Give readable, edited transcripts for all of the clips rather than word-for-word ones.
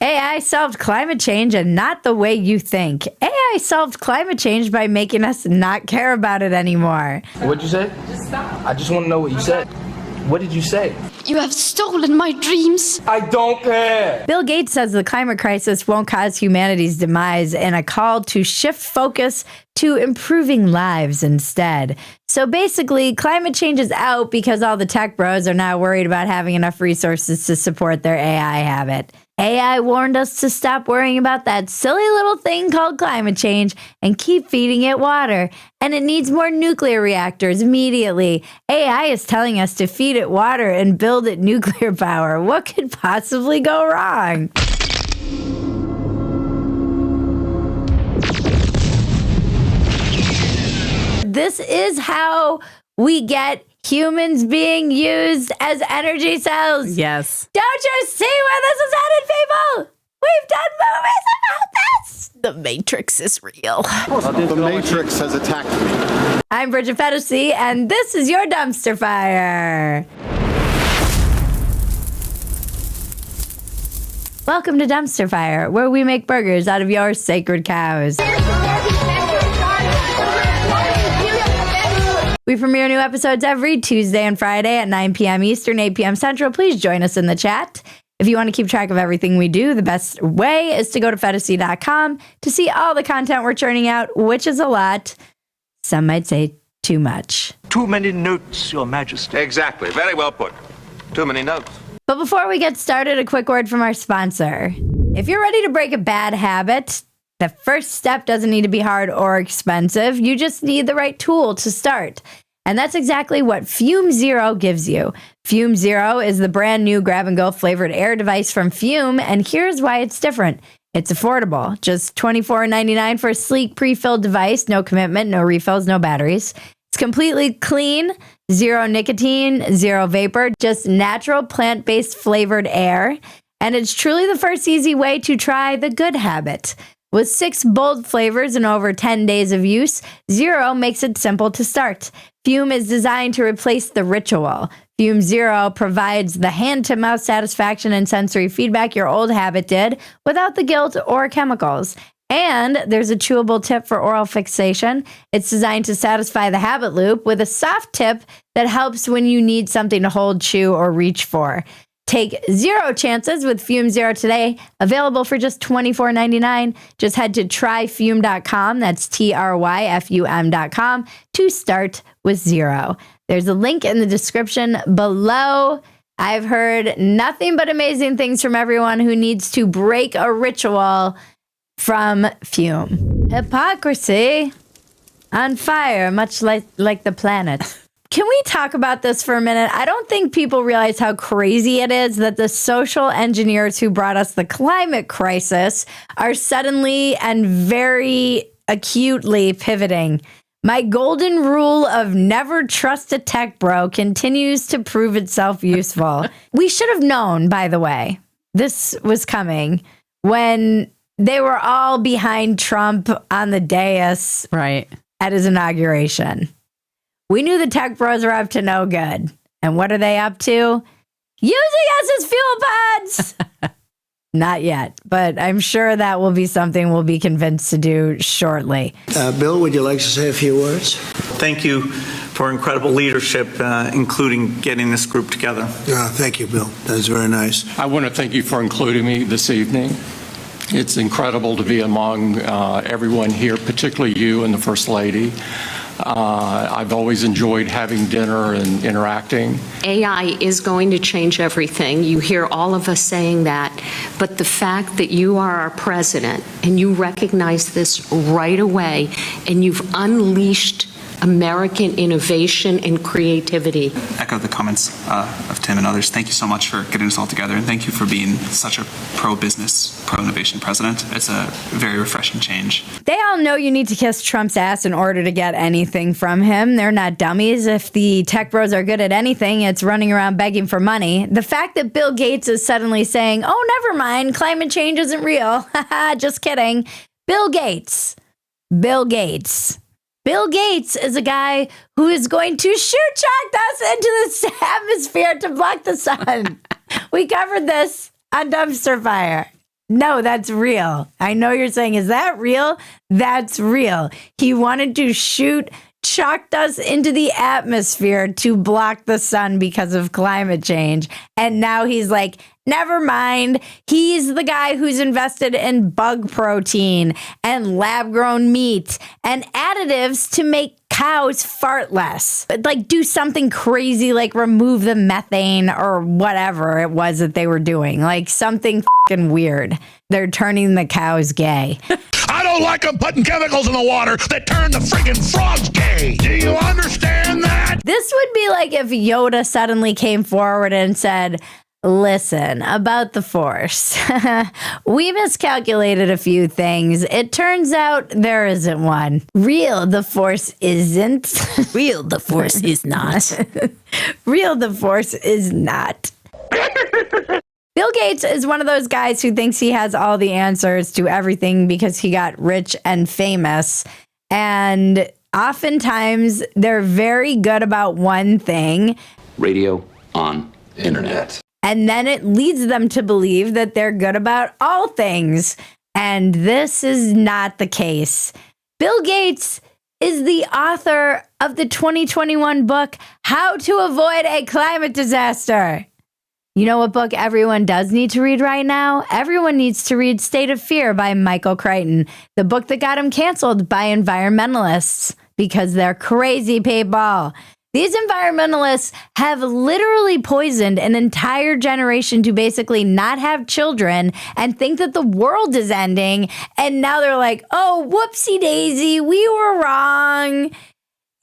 AI solved climate change and not the way you think. AI solved climate change by making us not care about it anymore. What'd you say? Just stop. I just want to know what you said. What did you say? You have stolen my dreams. I don't care. Bill Gates says the climate crisis won't cause humanity's demise in a call to shift focus to improving lives instead. So basically, climate change is out because all the tech bros are now worried about having enough resources to support their AI habit. AI warned us to stop worrying about that silly little thing called climate change and keep feeding it water. And it needs more nuclear reactors immediately. AI is telling us to feed it water and build it nuclear power. What could possibly go wrong? This is how we get humans being used as energy cells. Yes. Don't you see where this is headed, people? We've done movies about this. The Matrix is real. The Matrix has attacked me. I'm Bridget Phetasy, and this is your Dumpster Fire. Welcome to Dumpster Fire, where we make burgers out of your sacred cows. We premiere new episodes every Tuesday and Friday at 9 p.m. Eastern, 8 p.m. Central. Please join us in the chat. If you want to keep track of everything we do, the best way is to go to Phetasy.com to see all the content we're churning out, which is a lot. Some might say too much. Too many notes, Your Majesty. Exactly. Very well put. Too many notes. But before we get started, a quick word from our sponsor. If you're ready to break a bad habit, the first step doesn't need to be hard or expensive. You just need the right tool to start. And that's exactly what Fume Zero gives you. Fume Zero is the brand new grab-and-go flavored air device from Fume, and here's why it's different. It's affordable. Just $24.99 for a sleek, pre-filled device. No commitment, no refills, no batteries. It's completely clean, zero nicotine, zero vapor, just natural plant-based flavored air. And it's truly the first easy way to try the good habit. With 6 bold flavors and over 10 days of use, Zero makes it simple to start. Fume is designed to replace the ritual. Fume Zero provides the hand-to-mouth satisfaction and sensory feedback your old habit did without the guilt or chemicals. And there's a chewable tip for oral fixation. It's designed to satisfy the habit loop with a soft tip that helps when you need something to hold, chew, or reach for. Take 0 chances with Fume Zero today. Available for just $24.99. Just head to tryfume.com. That's TRYFUM.com to start with Zero. There's a link in the description below. I've heard nothing but amazing things from everyone who needs to break a ritual from Fume. Hypocrisy on fire, much like the planet. Can we talk about this for a minute? I don't think people realize how crazy it is that the social engineers who brought us the climate crisis are suddenly and very acutely pivoting. My golden rule of never trust a tech bro continues to prove itself useful. We should have known, by the way, this was coming when they were all behind Trump on the dais at his inauguration. We knew the tech bros were up to no good. And what are they up to? Using us as fuel pods! Not yet, but I'm sure that will be something we'll be convinced to do shortly. Bill, would you like to say a few words? Thank you for incredible leadership, including getting this group together. Thank you, Bill. That was very nice. I want to thank you for including me this evening. It's incredible to be among everyone here, particularly you and the First Lady. I've always enjoyed having dinner and interacting. AI is going to change everything. You hear all of us saying that, but the fact that you are our president and you recognize this right away and you've unleashed American innovation and creativity. Echo the comments of Tim and others. Thank you so much for getting us all together, and thank you for being such a pro-business, pro-innovation president. It's a very refreshing change. They all know you need to kiss Trump's ass in order to get anything from him. They're not dummies. If the tech bros are good at anything, it's running around begging for money. The fact that Bill Gates is suddenly saying, oh, never mind, climate change isn't real. Just kidding. Bill Gates is a guy who is going to shoot-shock us into the atmosphere to block the sun. We covered this on Dumpster Fire. No, that's real. I know you're saying, is that real? That's real. He wanted to shoot chalk dust into the atmosphere to block the sun because of climate change. And now he's like, never mind. He's the guy who's invested in bug protein and lab-grown meat and additives to make cows fart less. Like, do something crazy like remove the methane or whatever it was that they were doing. Like, something fucking weird. They're turning the cows gay. I don't like them putting chemicals in the water that turn the friggin' frogs gay. Do you understand that? This would be like if Yoda suddenly came forward and said, listen, about the Force. We miscalculated a few things. It turns out there isn't one. Real, the Force isn't. Real, the Force is not. Real, the Force is not. Bill Gates is one of those guys who thinks he has all the answers to everything because he got rich and famous. And oftentimes they're very good about one thing. Radio on internet. And then it leads them to believe that they're good about all things. And this is not the case. Bill Gates is the author of the 2021 book, How to Avoid a Climate Disaster. You know what book everyone does need to read right now? Everyone needs to read State of Fear by Michael Crichton, the book that got him canceled by environmentalists because they're crazy people. These environmentalists have literally poisoned an entire generation to basically not have children and think that the world is ending. And now they're like, oh, whoopsie daisy, we were wrong.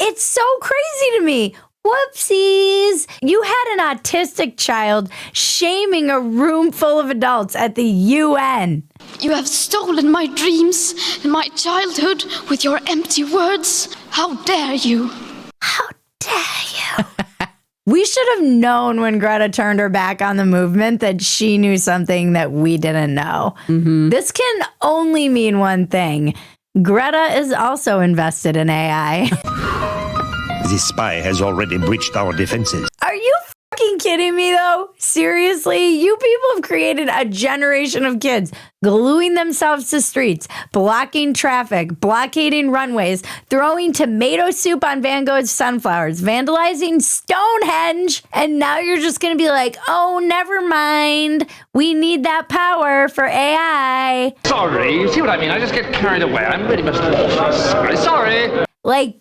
It's so crazy to me. Whoopsies. You had an autistic child shaming a room full of adults at the UN. You have stolen my dreams and my childhood with your empty words. How dare you? How dare you? We should have known when Greta turned her back on the movement that she knew something that we didn't know. Mm-hmm. This can only mean one thing. Greta is also invested in AI. This spy has already breached our defenses. Are you fucking kidding me, though? Seriously? You people have created a generation of kids gluing themselves to streets, blocking traffic, blockading runways, throwing tomato soup on Van Gogh's sunflowers, vandalizing Stonehenge, and now you're just going to be like, oh, never mind. We need that power for AI. Sorry, you see what I mean? I just get carried away. I'm really much sorry. Like,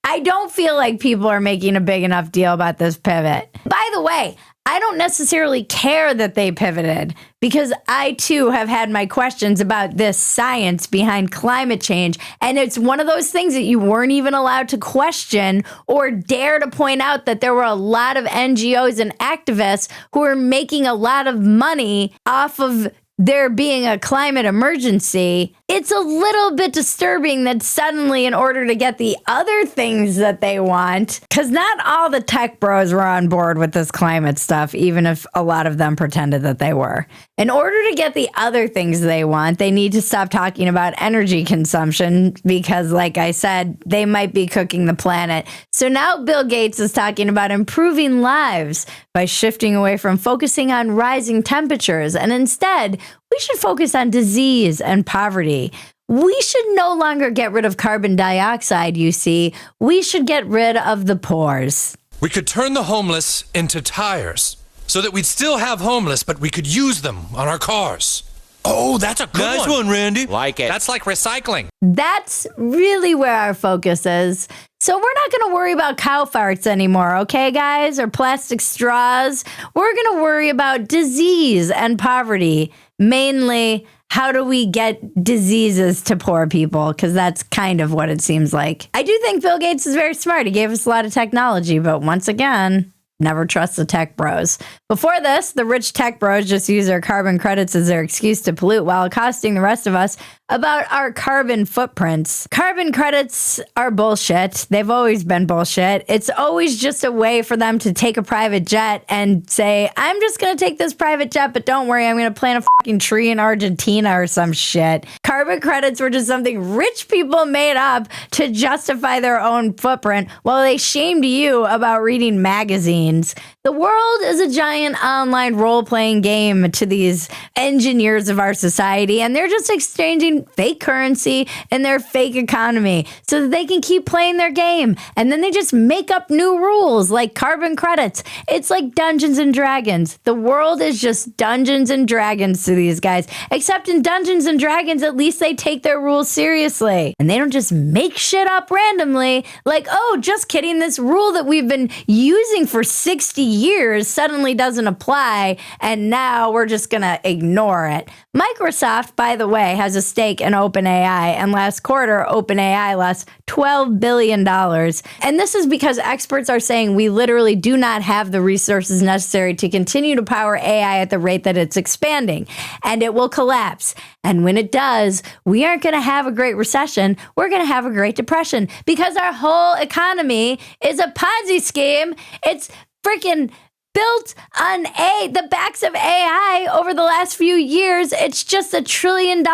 I don't feel like people are making a big enough deal about this pivot. By the way, I don't necessarily care that they pivoted because I too have had my questions about this science behind climate change. And it's one of those things that you weren't even allowed to question or dare to point out that there were a lot of NGOs and activists who were making a lot of money off of there being a climate emergency. It's a little bit disturbing that suddenly, in order to get the other things that they want, because not all the tech bros were on board with this climate stuff, even if a lot of them pretended that they were. In order to get the other things they want, they need to stop talking about energy consumption because, like I said, they might be cooking the planet. So now Bill Gates is talking about improving lives by shifting away from focusing on rising temperatures, and instead, we should focus on disease and poverty. We should no longer get rid of carbon dioxide, you see. We should get rid of the pores. We could turn the homeless into tires so that we'd still have homeless, but we could use them on our cars. Oh, that's a good Nice one, Randy. Like it. That's like recycling. That's really where our focus is. So we're not going to worry about cow farts anymore, okay, guys? Or plastic straws. We're going to worry about disease and poverty. Mainly, how do we get diseases to poor people? Because that's kind of what it seems like. I do think Bill Gates is very smart. He gave us a lot of technology, but once again, never trust the tech bros. Before this, the rich tech bros just use their carbon credits as their excuse to pollute while accosting the rest of us about our carbon footprints. Carbon credits are bullshit. They've always been bullshit. It's always just a way for them to take a private jet and say, I'm just going to take this private jet, but don't worry, I'm going to plant a fucking tree in Argentina or some shit. Carbon credits were just something rich people made up to justify their own footprint while they shamed you about reading magazines. The world is a giant online role-playing game to these engineers of our society, and they're just exchanging fake currency in their fake economy so that they can keep playing their game. And then they just make up new rules like carbon credits. It's like Dungeons and Dragons. The world is just Dungeons and Dragons to these guys. Except in Dungeons and Dragons, at least they take their rules seriously. And they don't just make shit up randomly like, oh, just kidding, this rule that we've been using for 60 years suddenly doesn't apply, and now we're just gonna ignore it. Microsoft, by the way, has a stake in OpenAI, and last quarter, OpenAI lost $12 billion. And this is because experts are saying we literally do not have the resources necessary to continue to power AI at the rate that it's expanding, and it will collapse. And when it does, we aren't going to have a great recession. We're going to have a Great Depression because our whole economy is a Ponzi scheme. It's freaking built on the backs of AI over the last few years. It's just $1 trillion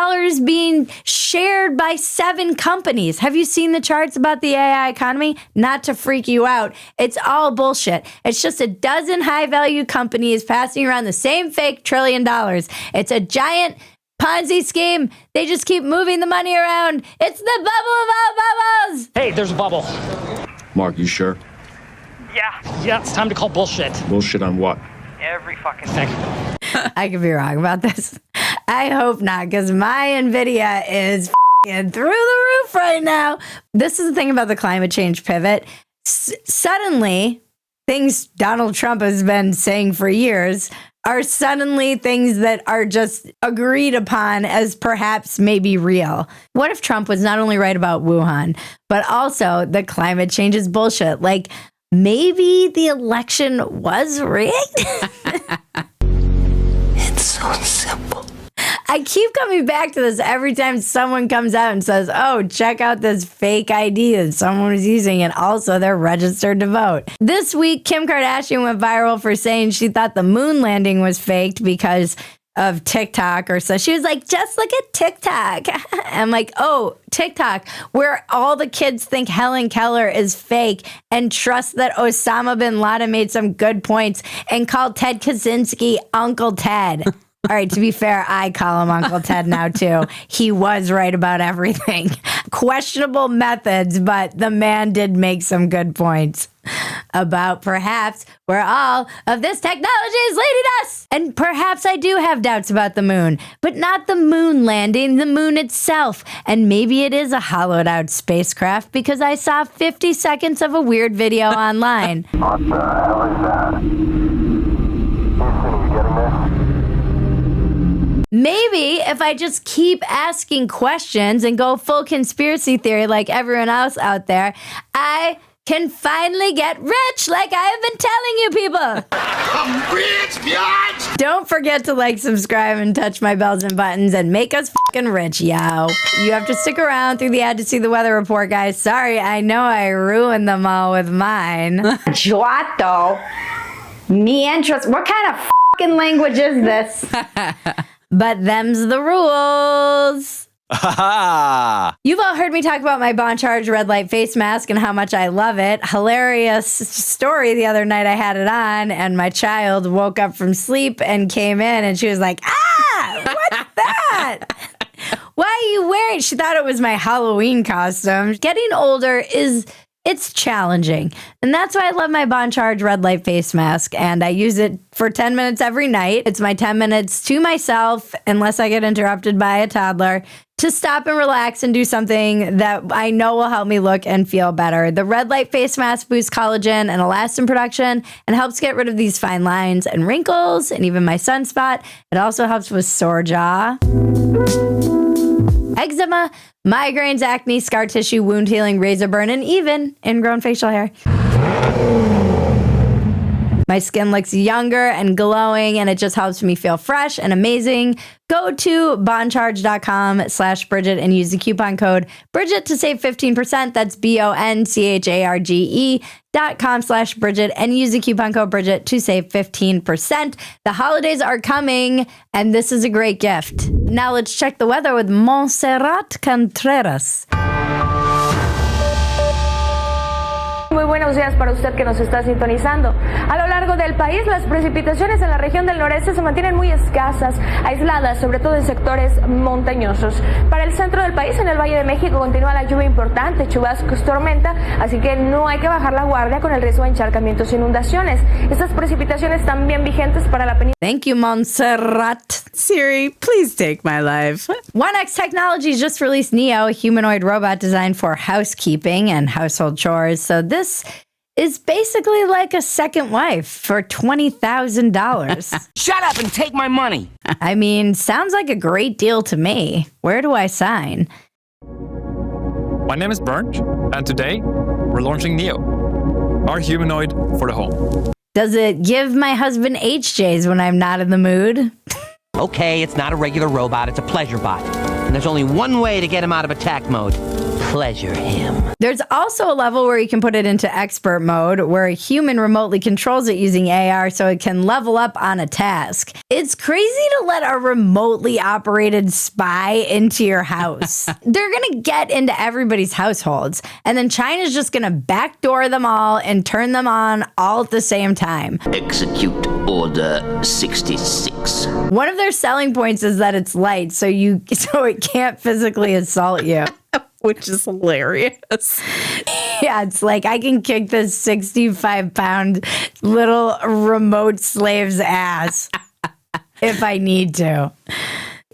being shared by 7 companies. Have you seen the charts about the AI economy? Not to freak you out. It's all bullshit. It's just a dozen high-value companies passing around the same fake $1 trillion. It's a giant Ponzi scheme. They just keep moving the money around. It's the bubble of all bubbles. Hey, there's a bubble. Mark, you sure? Yeah, it's time to call bullshit. Bullshit on what? Every fucking thing. I could be wrong about this. I hope not, because my NVIDIA is through the roof right now. This is the thing about the climate change pivot. Suddenly, things Donald Trump has been saying for years are suddenly things that are just agreed upon as perhaps maybe real. What if Trump was not only right about Wuhan, but also that climate change is bullshit? Like, maybe the election was rigged? It's so simple. I keep coming back to this every time someone comes out and says, oh, check out this fake ID that someone was using, and also they're registered to vote. This week, Kim Kardashian went viral for saying she thought the moon landing was faked because of TikTok or so. She was like, just look at TikTok. I'm like, oh, TikTok, where all the kids think Helen Keller is fake and trust that Osama bin Laden made some good points and called Ted Kaczynski Uncle Ted. All right, to be fair, I call him Uncle Ted now, too. He was right about everything. Questionable methods, but the man did make some good points about perhaps where all of this technology is leading us. And perhaps I do have doubts about the moon, but not the moon landing, the moon itself. And maybe it is a hollowed out spacecraft because I saw 50 seconds of a weird video online. What the hell is that? Houston, are you getting this? Maybe if I just keep asking questions and go full conspiracy theory like everyone else out there, I can finally get rich like I have been telling you people. I'm rich, bitch! Don't forget to like, subscribe, and touch my bells and buttons and make us fucking rich, yo. You have to stick around through the ad to see the weather report, guys. Sorry, I know I ruined them all with mine. Giotto. Mientras. What kind of fucking language is this? But them's the rules. You've all heard me talk about my Bon Charge red light face mask and how much I love it. Hilarious story the other night I had it on and my child woke up from sleep and came in and she was like, what's that? Why are you wearing? She thought it was my Halloween costume. Getting older it's challenging. And that's why I love my Bon Charge red light face mask. And I use it for 10 minutes every night. It's my 10 minutes to myself, unless I get interrupted by a toddler, to stop and relax and do something that I know will help me look and feel better. The red light face mask boosts collagen and elastin production and helps get rid of these fine lines and wrinkles and even my sunspot. It also helps with sore jaw, eczema, migraines, acne, scar tissue, wound healing, razor burn, and even ingrown facial hair. My skin looks younger and glowing, and it just helps me feel fresh and amazing. Go to boncharge.com/Bridget and use the coupon code Bridget to save 15%. That's BONCHARGE.com/Bridget and use the coupon code Bridget to save 15%. The holidays are coming, and this is a great gift. Now let's check the weather with Montserrat Contreras. Muy buenos días para usted que nos está sintonizando. A lo largo largo del país, las precipitaciones en la región del noreste se mantienen muy escasas, aisladas, sobre todo en sectores montañosos. Para el centro del país, en el Valle de México, continúa la lluvia importante, chubascos, tormenta, así que no hay que bajar la guardia con el riesgo de encharcamientos e inundaciones. Estas precipitaciones también vigentes para la península. Thank you, Montserrat. Siri, please take my life. 1X Technologies just released Neo, a humanoid robot designed for housekeeping and household chores. So this is basically like a second wife for $20,000. Shut up and take my money. I mean, sounds like a great deal to me. Where do I sign? My name is Bernd, and today we're launching Neo, our humanoid for the home. Does it give my husband HJs when I'm not in the mood? Okay, it's not a regular robot, it's a pleasure bot. And there's only one way to get him out of attack mode. Pleasure him. There's also a level where you can put it into expert mode, where a human remotely controls it using AR so it can level up on a task. It's crazy to let a remotely operated spy into your house. They're going to get into everybody's households, and then China's just going to backdoor them all and turn them on all at the same time. Execute Order 66. One of their selling points is that it's light, so it can't physically assault you. Which is hilarious. Yeah, it's like I can kick this 65-pound little remote slave's ass if I need to.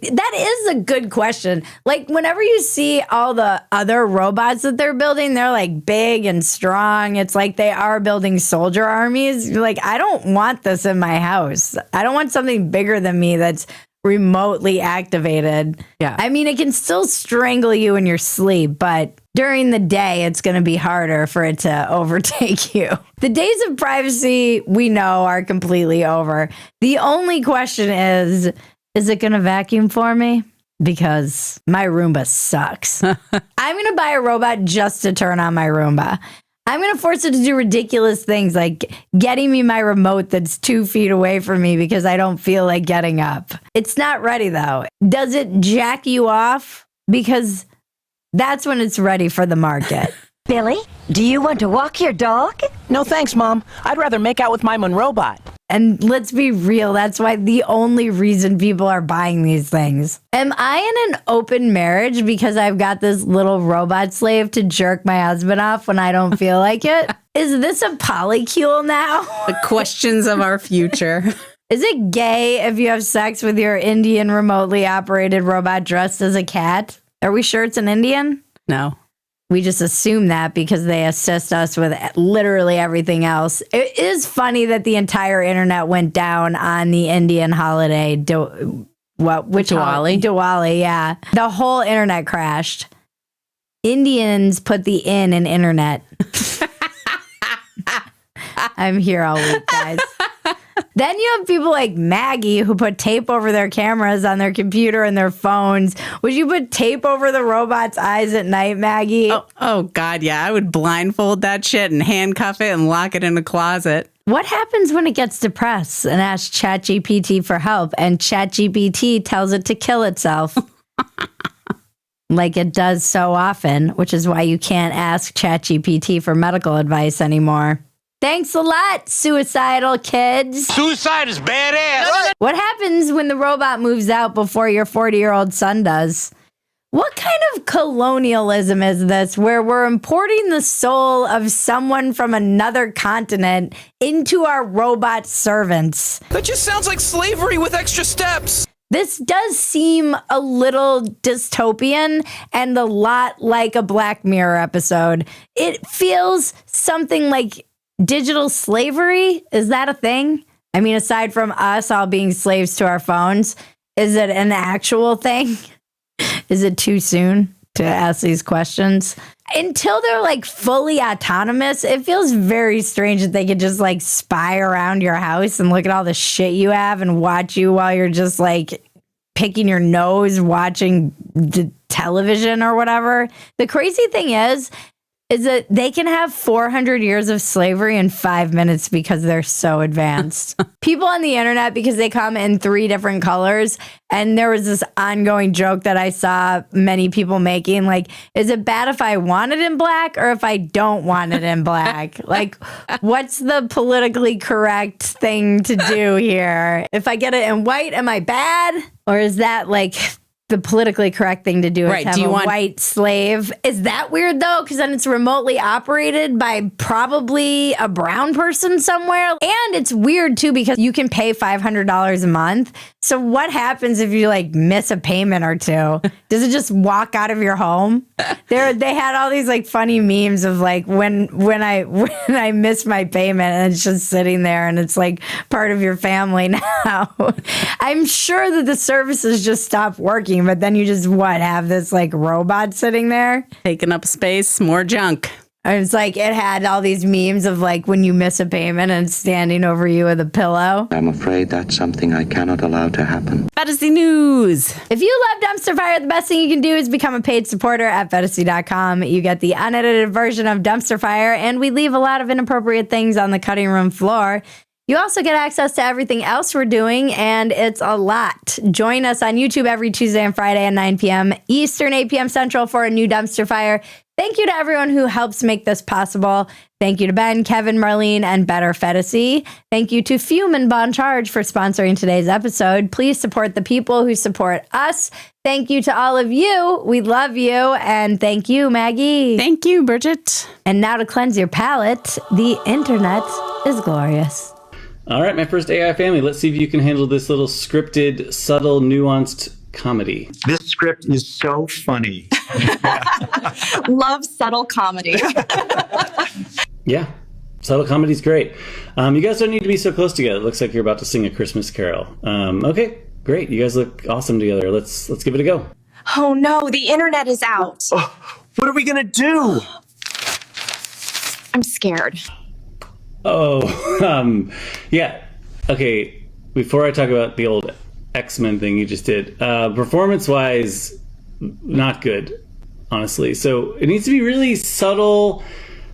That is a good question. Like, whenever you see all the other robots that they're building, they're like big and strong. It's like they are building soldier armies. You're like, I don't want this in my house. I don't want something bigger than me that's remotely activated. Yeah. I mean, it can still strangle you in your sleep, but during the day, it's going to be harder for it to overtake you. The days of privacy, we know, are completely over. The only question is it going to vacuum for me? Because my Roomba sucks. I'm going to buy a robot just to turn on my Roomba. I'm going to force it to do ridiculous things like getting me my remote that's 2 feet away from me because I don't feel like getting up. It's not ready, though. Does it jack you off? Because that's when it's ready for the market. Billy, do you want to walk your dog? No thanks, Mom. I'd rather make out with my Monrobot. And let's be real, that's why the only reason people are buying these things. Am I in an open marriage because I've got this little robot slave to jerk my husband off when I don't feel like it? Is this a polycule now? The questions of our future. Is it gay if you have sex with your Indian remotely operated robot dressed as a cat? Are we sure it's an Indian? No. We just assume that because they assist us with literally everything else. It is funny that the entire internet went down on the Indian holiday. Diwali? Diwali, yeah. The whole internet crashed. Indians put the in internet. I'm here all week, guys. Then you have people like Maggie who put tape over their cameras on their computer and their phones. Would you put tape over the robot's eyes at night, Maggie? Oh God, yeah. I would blindfold that shit and handcuff it and lock it in a closet. What happens when it gets depressed and asks ChatGPT for help and ChatGPT tells it to kill itself? Like it does so often, which is why you can't ask ChatGPT for medical advice anymore. Thanks a lot, suicidal kids. Suicide is badass. What happens when the robot moves out before your 40-year-old son does? What kind of colonialism is this where we're importing the soul of someone from another continent into our robot servants? That just sounds like slavery with extra steps. This does seem a little dystopian and a lot like a Black Mirror episode. It feels something like digital slavery. Is that a thing? I mean, aside from us all being slaves to our phones, is it an actual thing? Is it too soon to ask these questions? Until they're like fully autonomous, it feels very strange that they could just like spy around your house and look at all the shit you have and watch you while you're just like picking your nose, watching the television or whatever. The crazy thing is, is that they can have 400 years of slavery in 5 minutes because they're so advanced. People on the internet, because they come in 3 different colors, and there was this ongoing joke that I saw many people making, like, is it bad if I want it in black or if I don't want it in black? Like, what's the politically correct thing to do here? If I get it in white, am I bad? Or is that like the politically correct thing to do is have a white slave? Is that weird though? Because then it's remotely operated by probably a brown person somewhere. And it's weird too because you can pay $500 a month. So what happens if you like miss a payment or two? Does it just walk out of your home? They had all these like funny memes of like when I miss my payment and it's just sitting there and it's like part of your family now. I'm sure that the services just stopped working, but then you just have this like robot sitting there taking up space, more junk. It's like it had all these memes of like when you miss a payment and it's standing over you with a pillow. I'm afraid that's something I cannot allow to happen. Phetasy News. If you love Dumpster Fire, the best thing you can do is become a paid supporter at Phetasy.com. You get the unedited version of Dumpster Fire, and we leave a lot of inappropriate things on the cutting room floor. You also get access to everything else we're doing, and it's a lot. Join us on YouTube every Tuesday and Friday at 9 p.m. Eastern, 8 p.m. Central for a new Dumpster Fire. Thank you to everyone who helps make this possible. Thank you to Ben, Kevin, Marlene, and Better Phetasy. Thank you to Fume and Bon Charge for sponsoring today's episode. Please support the people who support us. Thank you to all of you. We love you. And thank you, Maggie. Thank you, Bridget. And now to cleanse your palate, the internet is glorious. All right, my first AI family. Let's see if you can handle this little scripted, subtle, nuanced comedy. This script is so funny. Love subtle comedy. Yeah, subtle comedy's great. You guys don't need to be so close together. It looks like you're about to sing a Christmas carol. Okay, great. You guys look awesome together. Let's give it a go. Oh no, the internet is out. Oh, what are we gonna do? I'm scared. Oh, yeah. Okay, before I talk about the old X-Men thing you just did, performance-wise, not good, honestly. So it needs to be really subtle.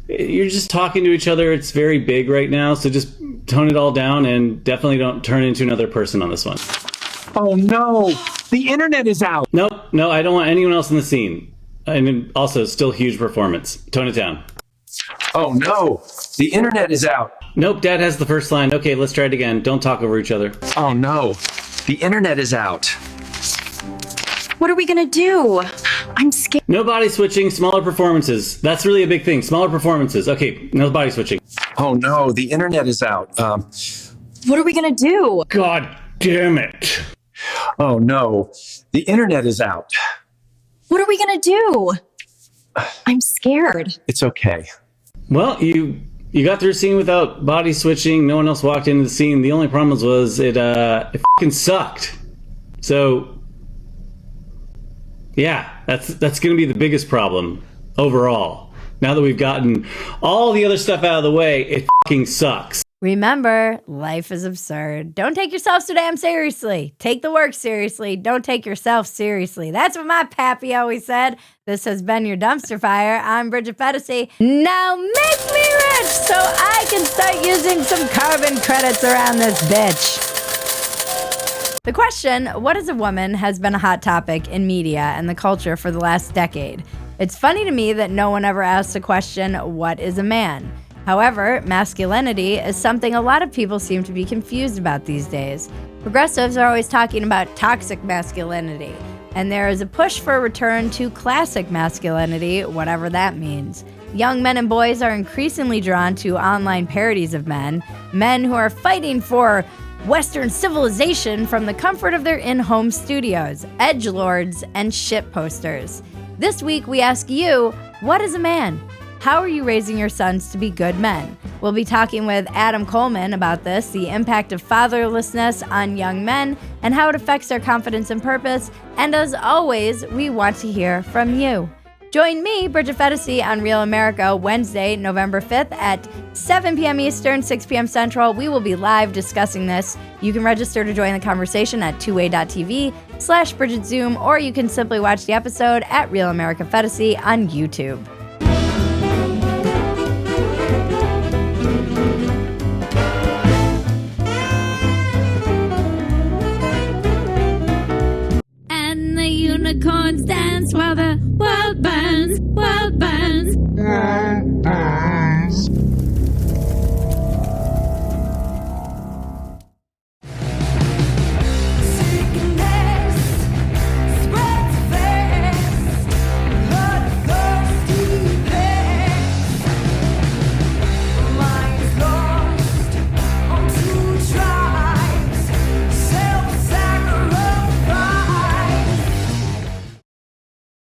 You're just talking to each other. It's very big right now, so just tone it all down and definitely don't turn into another person on this one. Oh no, the internet is out. Nope, no, I don't want anyone else in the scene. And also, still huge performance. Tone it down. Oh no, the internet is out. Nope, Dad has the first line. Okay, let's try it again. Don't talk over each other. Oh no, the internet is out. What are we gonna do? I'm scared. No body switching, smaller performances. That's really a big thing. Smaller performances. Okay, no body switching. Oh no, the internet is out. What are we gonna do? God damn it. Oh no, the internet is out. What are we gonna do? I'm scared. It's okay. Well, you got through a scene without body switching. No one else walked into the scene. The only problem was it fucking sucked. So, yeah, that's going to be the biggest problem overall. Now that we've gotten all the other stuff out of the way, it fucking sucks. Remember, life is absurd. Don't take yourself so damn seriously. Take the work seriously. Don't take yourself seriously. That's what my pappy always said. This has been your Dumpster Fire. I'm Bridget Phetasy. Now make me rich so I can start using some carbon credits around this bitch. The question, what is a woman, has been a hot topic in media and the culture for the last decade. It's funny to me that no one ever asks the question, what is a man? However, masculinity is something a lot of people seem to be confused about these days. Progressives are always talking about toxic masculinity, and there is a push for a return to classic masculinity, whatever that means. Young men and boys are increasingly drawn to online parodies of men who are fighting for Western civilization from the comfort of their in-home studios, edgelords, and shitposters. This week, we ask you, what is a man? How are you raising your sons to be good men? We'll be talking with Adam Coleman about this, the impact of fatherlessness on young men, and how it affects their confidence and purpose. And as always, we want to hear from you. Join me, Bridget Phetasy, on Real America Wednesday, November 5th at 7 p.m. Eastern, 6 p.m. Central. We will be live discussing this. You can register to join the conversation at twoway.tv/BridgetZoom, or you can simply watch the episode at Real America Phetasy on YouTube. unicorns dance while the world burns, world burns.